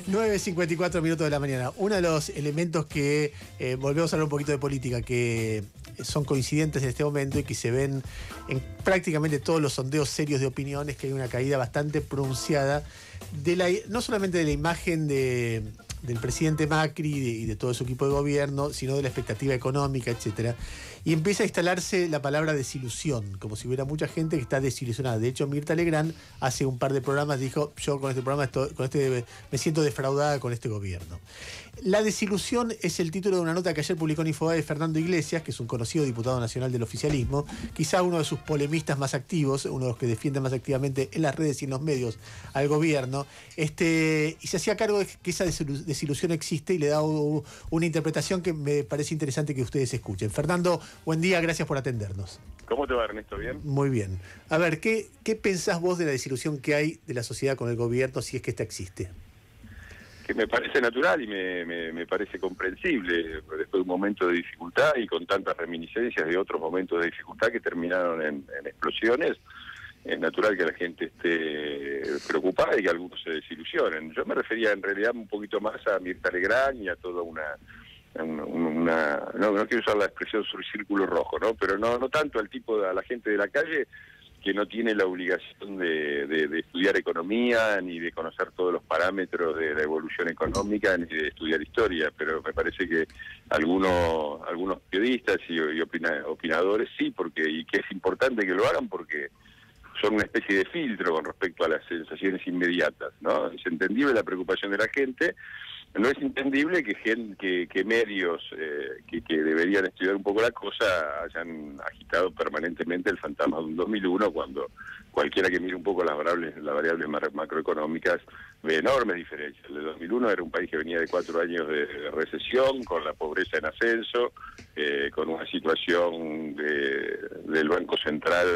9:54 de la mañana. Uno de los elementos que volvemos a hablar un poquito de política, que son coincidentes en este momento y que se ven en prácticamente todos los sondeos serios de opiniones, que hay una caída bastante pronunciada no solamente de la imagen del presidente Macri y de todo su equipo de gobierno, sino de la expectativa económica, etcétera. Y empieza a instalarse la palabra desilusión, como si hubiera mucha gente que está desilusionada. De hecho, Mirta Legrand hace un par de programas dijo: yo con este programa me siento defraudada con este gobierno. La desilusión es el título de una nota que ayer publicó en Infobae Fernando Iglesias, que es un conocido diputado nacional del oficialismo, quizá uno de sus polemistas más activos, uno de los que defiende más activamente en las redes y en los medios al gobierno, y se hacía cargo de que esa desilusión existe y le da una interpretación que me parece interesante que ustedes escuchen. Fernando, buen día, gracias por atendernos. ¿Cómo te va, Ernesto? ¿Bien? Muy bien. A ver, ¿qué pensás vos de la desilusión que hay de la sociedad con el gobierno, si es que esta existe? Que me parece natural y me parece comprensible. Después de un momento de dificultad y con tantas reminiscencias de otros momentos de dificultad que terminaron en explosiones, es natural que la gente esté preocupada y que algunos se desilusionen. Yo me refería en realidad un poquito más a Mirta Legrand y a toda no quiero usar la expresión sobre círculo rojo, ¿no? Pero no tanto a la gente de la calle, que no tiene la obligación de estudiar economía, ni de conocer todos los parámetros de la evolución económica, ni de estudiar historia, pero me parece que algunos periodistas y opinadores sí, y que es importante que lo hagan porque son una especie de filtro con respecto a las sensaciones inmediatas, ¿no? Es entendible la preocupación de la gente. No es entendible que medios que deberían estudiar un poco la cosa hayan agitado permanentemente el fantasma de un 2001, cuando cualquiera que mire un poco las variables macroeconómicas ve enormes diferencias. El de 2001 era un país que venía de 4 años de recesión, con la pobreza en ascenso, con una situación del Banco Central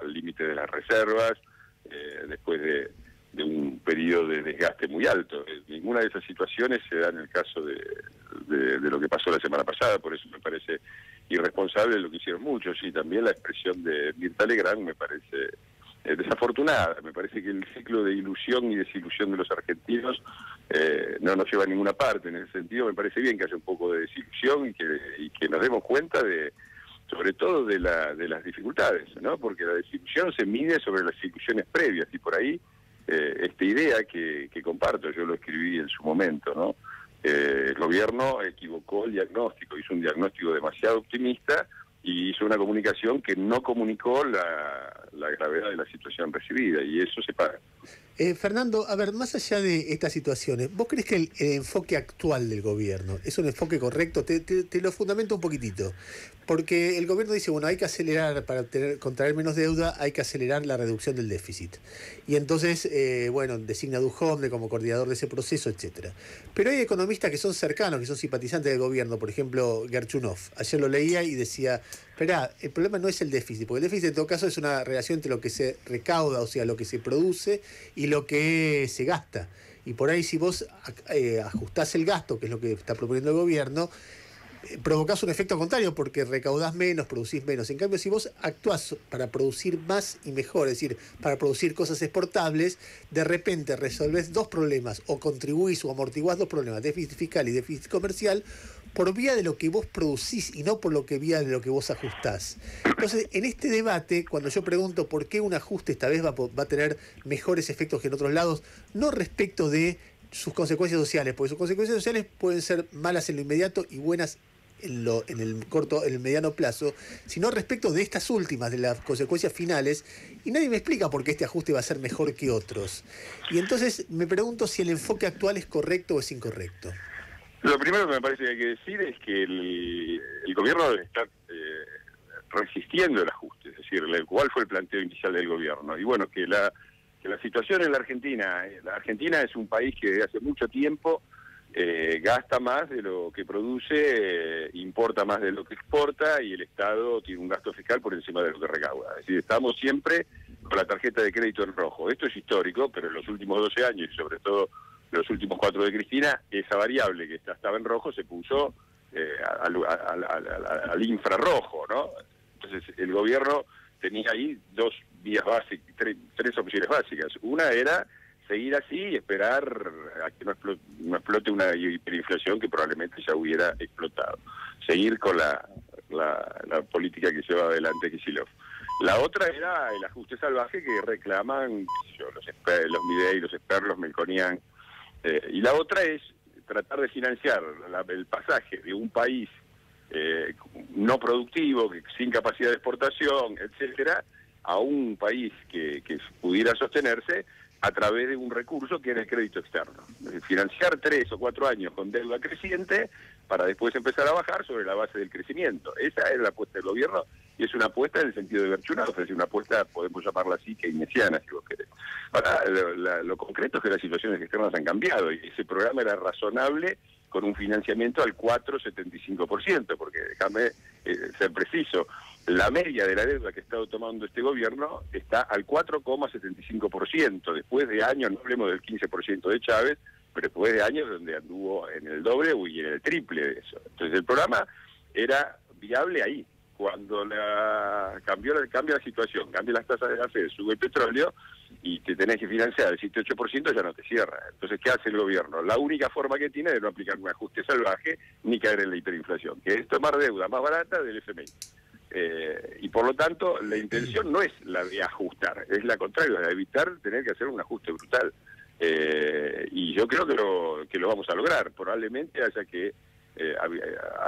al límite de las reservas, después de un periodo de desgaste muy alto. Ninguna de esas situaciones se da en el caso de lo que pasó la semana pasada, por eso me parece irresponsable lo que hicieron muchos, y también la expresión de Mirta Legrand me parece desafortunada. Me parece que el ciclo de ilusión y desilusión de los argentinos no nos lleva a ninguna parte. En ese sentido me parece bien que haya un poco de desilusión y que nos demos cuenta sobre todo de las dificultades, ¿no? Porque la desilusión se mide sobre las ilusiones previas, y por ahí esta idea que comparto, yo lo escribí en su momento, ¿no? El gobierno equivocó el diagnóstico, hizo un diagnóstico demasiado optimista y hizo una comunicación que no comunicó la gravedad de la situación recibida, y eso se paga. Fernando, a ver, más allá de estas situaciones, ¿vos crees que el enfoque actual del gobierno es un enfoque correcto? Te lo fundamento un poquitito. Porque el gobierno dice, bueno, hay que acelerar, para contraer menos deuda, hay que acelerar la reducción del déficit. Y entonces, designa a Duhovne como coordinador de ese proceso, etcétera. Pero hay economistas que son cercanos, que son simpatizantes del gobierno, por ejemplo, Gerchunov. Ayer lo leía y decía, esperá, el problema no es el déficit, porque el déficit en todo caso es una relación entre lo que se recauda, o sea, lo que se produce, y lo que se gasta. Y por ahí, si vos ajustás el gasto, que es lo que está proponiendo el gobierno, provocás un efecto contrario, porque recaudás menos, producís menos. En cambio, si vos actuás para producir más y mejor, es decir, para producir cosas exportables, de repente resolvés dos problemas, o contribuís o amortiguás dos problemas, déficit fiscal y déficit comercial, por vía de lo que vos producís y no por vía de lo que vos ajustás. Entonces, en este debate, cuando yo pregunto por qué un ajuste esta vez va a tener mejores efectos que en otros lados, no respecto de sus consecuencias sociales, porque sus consecuencias sociales pueden ser malas en lo inmediato y buenas en el mediano plazo, sino respecto de estas últimas, de las consecuencias finales, y nadie me explica por qué este ajuste va a ser mejor que otros. Y entonces me pregunto si el enfoque actual es correcto o es incorrecto. Lo primero que me parece que hay que decir es que el gobierno debe estar resistiendo el ajuste, es decir, cuál fue el planteo inicial del gobierno. Y bueno, que la situación en la Argentina es un país que desde hace mucho tiempo gasta más de lo que produce, importa más de lo que exporta, y el Estado tiene un gasto fiscal por encima de lo que recauda. Es decir, estamos siempre con la tarjeta de crédito en rojo. Esto es histórico, pero en los últimos 12 años, y sobre todo los últimos 4 de Cristina, esa variable que estaba en rojo se puso al infrarrojo, ¿no? Entonces el gobierno tenía ahí dos vías básicas, tres opciones básicas. Una era seguir así y esperar a que no explote una hiperinflación que probablemente ya hubiera explotado. Seguir con la política que lleva adelante Kicillof. La otra era el ajuste salvaje que reclaman los Milei, los Esper, los Melconian. Y la otra es tratar de financiar el pasaje de un país no productivo, sin capacidad de exportación, etcétera, a un país que pudiera sostenerse a través de un recurso que era el crédito externo. Financiar 3 o 4 años con deuda creciente para después empezar a bajar sobre la base del crecimiento. Esa es la apuesta del gobierno y es una apuesta en el sentido de Gerchunov, es una apuesta, podemos llamarla así, keynesiana, si vos querés. Ahora, lo concreto es que las situaciones externas han cambiado y ese programa era razonable con un financiamiento al 4,75%, porque déjame ser preciso, la media de la deuda que ha estado tomando este gobierno está al 4,75%, después de años, no hablemos del 15% de Chávez, pero después de años donde anduvo en el doble y en el triple de eso. Entonces el programa era viable ahí. Cuando cambia la situación, cambia las tasas de la Fed, sube el petróleo y te tenés que financiar el 7-8%, ya no te cierra. Entonces, ¿qué hace el gobierno? La única forma que tiene de no aplicar un ajuste salvaje ni caer en la hiperinflación, que es tomar deuda más barata del FMI. Y por lo tanto, la intención no es la de ajustar, es la contraria, la de evitar tener que hacer un ajuste brutal. Y yo creo que lo vamos a lograr. Probablemente haya que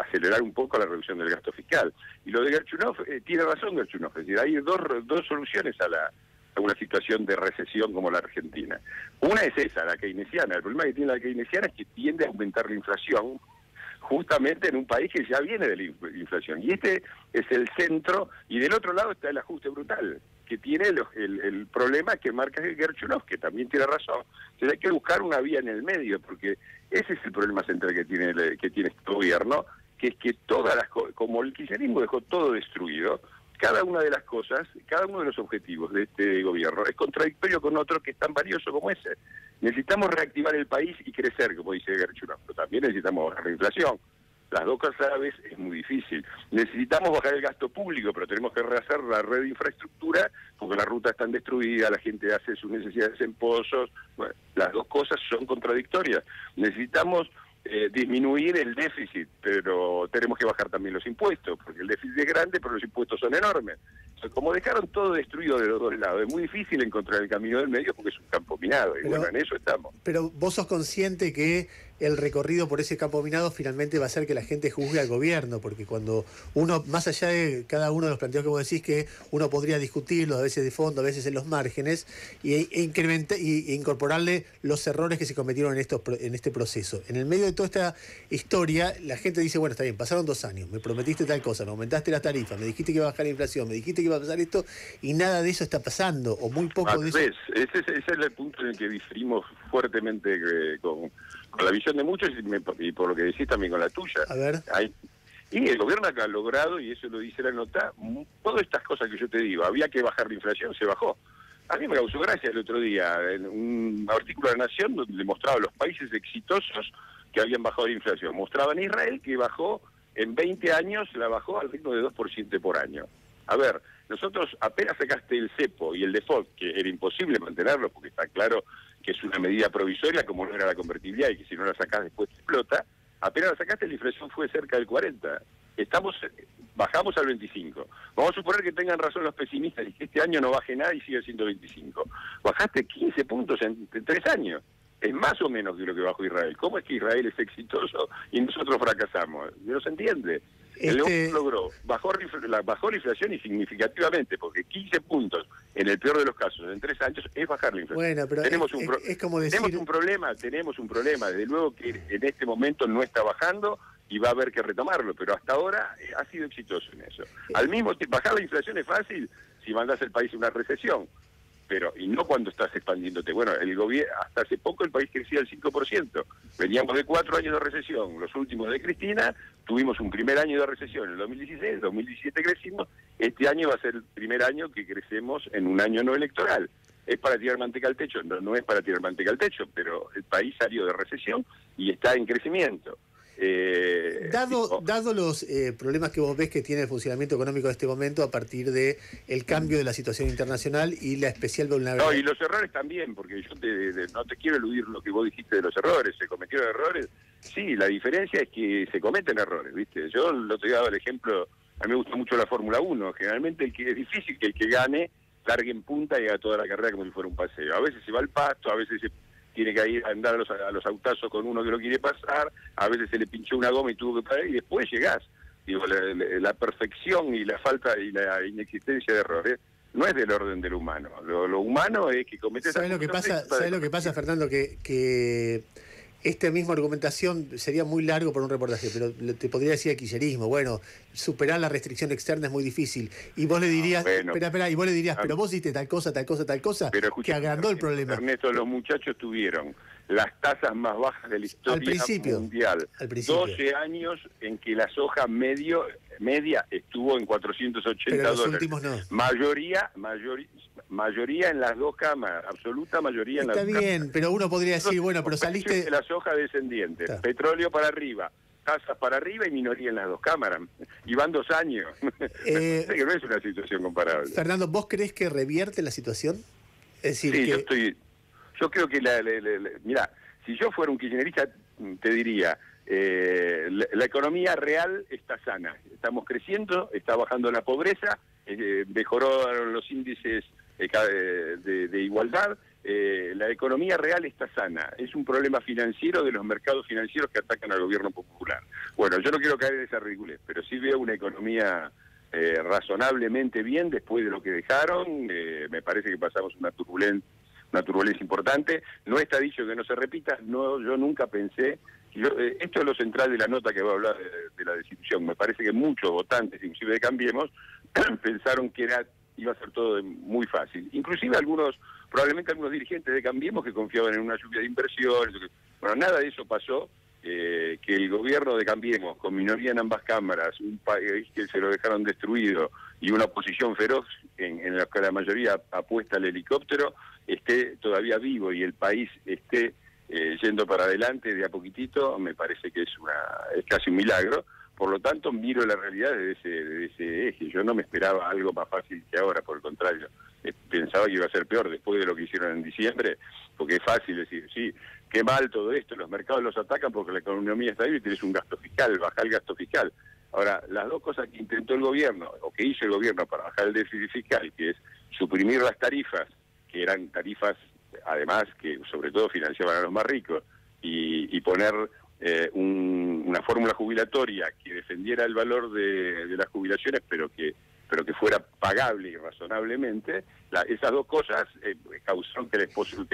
acelerar un poco la reducción del gasto fiscal. Y lo de Gerchunov, tiene razón Gerchunov, es decir, hay dos soluciones a una situación de recesión como la Argentina. Una es esa, la keynesiana. El problema que tiene la keynesiana es que tiende a aumentar la inflación justamente en un país que ya viene de la inflación. Y este es el centro, y del otro lado está el ajuste brutal, que tiene el problema que marca Gerchunov, que también tiene razón. Entonces hay que buscar una vía en el medio, porque ese es el problema central que tiene este gobierno, que es que todas las cosas, como el kirchnerismo dejó todo destruido, cada una de las cosas, cada uno de los objetivos de este gobierno es contradictorio con otro que es tan valioso como ese. Necesitamos reactivar el país y crecer, como dice Gerchunov, pero también necesitamos bajar la inflación. Las dos cosas a la vez es muy difícil. Necesitamos bajar el gasto público, pero tenemos que rehacer la red de infraestructura porque las rutas están destruidas, la gente hace sus necesidades en pozos. Bueno, las dos cosas son contradictorias. Necesitamos disminuir el déficit, pero tenemos que bajar también los impuestos, porque el déficit es grande, pero los impuestos son enormes. Entonces, como dejaron todo destruido de los dos lados, es muy difícil encontrar el camino del medio porque es un campo minado, y pero, bueno, en eso estamos. Pero vos sos consciente que el recorrido por ese campo minado finalmente va a hacer que la gente juzgue al gobierno, porque cuando uno, más allá de cada uno de los planteos que vos decís, que uno podría discutirlos, a veces de fondo, a veces en los márgenes, e incorporarle los errores que se cometieron en este proceso. En el medio de toda esta historia, la gente dice, bueno, está bien, pasaron 2 años, me prometiste tal cosa, me aumentaste las tarifas, me dijiste que iba a bajar la inflación, me dijiste que iba a pasar esto, y nada de eso está pasando, o muy poco de eso. Ese es el punto en el que diferimos fuertemente con la visión de muchos y por lo que decís también con la tuya. A ver. Y el gobierno acá ha logrado, y eso lo dice la nota, todas estas cosas que yo te digo, había que bajar la inflación, se bajó. A mí me causó gracia el otro día, en un artículo de La Nación donde mostraba los países exitosos que habían bajado la inflación. Mostraban Israel que bajó, en 20 años la bajó al ritmo de 2% por año. A ver, nosotros apenas sacaste el cepo y el default, que era imposible mantenerlo porque está claro que es una medida provisoria como no era la convertibilidad y que si no la sacás después te explota, apenas la sacaste la inflación fue cerca del 40. Bajamos al 25. Vamos a suponer que tengan razón los pesimistas y que este año no baje nada y sigue siendo 25. Bajaste 15 puntos en 3 años. Es más o menos que lo que bajó Israel. ¿Cómo es que Israel es exitoso y nosotros fracasamos? No se entiende. El logró, bajó la inflación y significativamente, porque 15 puntos en el peor de los casos en 3 años es bajar la inflación. Bueno, pero tenemos un problema, desde luego que en este momento no está bajando y va a haber que retomarlo, pero hasta ahora ha sido exitoso en eso. Al mismo tiempo, bajar la inflación es fácil si mandás el país a una recesión, y no cuando estás expandiéndote. Bueno, el gobierno, hasta hace poco el país crecía al 5%. Veníamos de 4 años de recesión, los últimos de Cristina, tuvimos un primer año de recesión en el 2016, en 2017 crecimos, este año va a ser el primer año que crecemos en un año no electoral. ¿Es para tirar manteca al techo? No, no es para tirar manteca al techo, pero el país salió de recesión y está en crecimiento. Dado los problemas que vos ves que tiene el funcionamiento económico de este momento a partir de el cambio de la situación internacional y la especial vulnerabilidad. No, y los errores también, porque yo no te quiero eludir lo que vos dijiste de los errores. ¿Se cometieron errores? Sí, la diferencia es que se cometen errores, ¿viste? Yo lo te he dado el ejemplo, a mí me gusta mucho la Fórmula 1. Generalmente es difícil que el que gane largue en punta y haga toda la carrera como si fuera un paseo. A veces se va al pasto, a veces se tiene que ir a andar a los autazos con uno que no quiere pasar, a veces se le pinchó una goma y tuvo que parar, y después llegás. Digo, la perfección y la falta y la inexistencia de errores no es del orden del humano. Lo humano es que cometes... ¿Sabes lo que pasa, Fernando? Que esta misma argumentación sería muy largo por un reportaje, pero te podría decir kirchnerismo. Bueno, superar la restricción externa es muy difícil. Y vos le dirías, y vos le dirías, pero vos hiciste tal cosa, pero que agrandó el problema. Ernesto, los muchachos tuvieron las tasas más bajas de la historia mundial. Al principio. 12 años en que la soja media estuvo en 480 pero los dólares. Últimos no. Mayoría en las dos cámaras, absoluta mayoría en las dos cámaras. Está bien, pero uno podría decir, bueno, pero saliste... de la soja descendiente, petróleo para arriba, tasas para arriba y minoría en las dos cámaras. Y van 2 años. Que no es una situación comparable. Fernando, ¿vos crees que revierte la situación? Es decir, sí, yo creo que mirá, si yo fuera un kirchnerista, te diría, la economía real está sana, estamos creciendo, está bajando la pobreza, mejoraron los índices de igualdad, la economía real está sana. Es un problema financiero de los mercados financieros que atacan al gobierno popular. Bueno, yo no quiero caer en esa ridiculez, pero sí veo una economía razonablemente bien después de lo que dejaron. Me parece que pasamos una turbulencia importante. No está dicho que no se repita. No, yo nunca pensé... esto es lo central de la nota que va a hablar de la desilusión. Me parece que muchos votantes, inclusive de Cambiemos, pensaron que iba a ser todo muy fácil. Inclusive probablemente algunos dirigentes de Cambiemos que confiaban en una lluvia de inversiones. Bueno, nada de eso pasó. Que el gobierno de Cambiemos, con minoría en ambas cámaras, un país que se lo dejaron destruido y una oposición feroz en la que la mayoría apuesta al helicóptero, esté todavía vivo y el país esté yendo para adelante de a poquitito, me parece que es casi un milagro. Por lo tanto, miro la realidad desde ese eje. Yo no me esperaba algo más fácil que ahora, por el contrario. Pensaba que iba a ser peor después de lo que hicieron en diciembre, porque es fácil decir, sí, qué mal todo esto, los mercados los atacan porque la economía está débil y tienes un gasto fiscal, bajar el gasto fiscal. Ahora, las dos cosas que intentó el gobierno, o que hizo el gobierno para bajar el déficit fiscal, que es suprimir las tarifas, que eran tarifas, además, que sobre todo financiaban a los más ricos, y poner una fórmula jubilatoria que defendiera el valor de las jubilaciones, pero que fuera pagable y razonablemente, esas dos cosas causaron que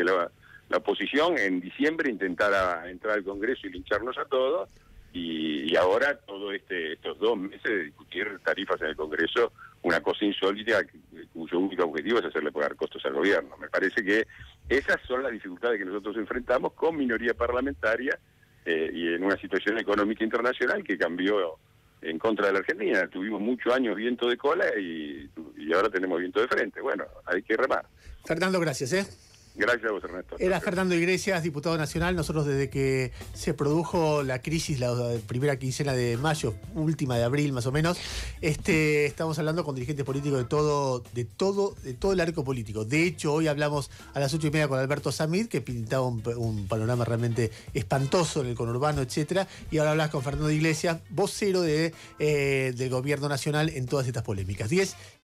la oposición en diciembre intentara entrar al Congreso y lincharnos a todos, y ahora estos 2 meses de discutir tarifas en el Congreso, una cosa insólita cuyo único objetivo es hacerle pagar costos al gobierno. Me parece que esas son las dificultades que nosotros enfrentamos con minoría parlamentaria y en una situación económica internacional que cambió en contra de la Argentina. Tuvimos muchos años viento de cola y ahora tenemos viento de frente. Bueno, hay que remar. Fernando, gracias. Gracias a vos, Ernesto. Era Fernando Iglesias, diputado nacional. Nosotros desde que se produjo la crisis, la primera quincena de mayo, última de abril más o menos, estamos hablando con dirigentes políticos de todo el arco político. De hecho, hoy hablamos a las 8:30 con Alberto Samid, que pintaba un panorama realmente espantoso en el conurbano, etcétera. Y ahora hablas con Fernando Iglesias, vocero del gobierno nacional en todas estas polémicas. 10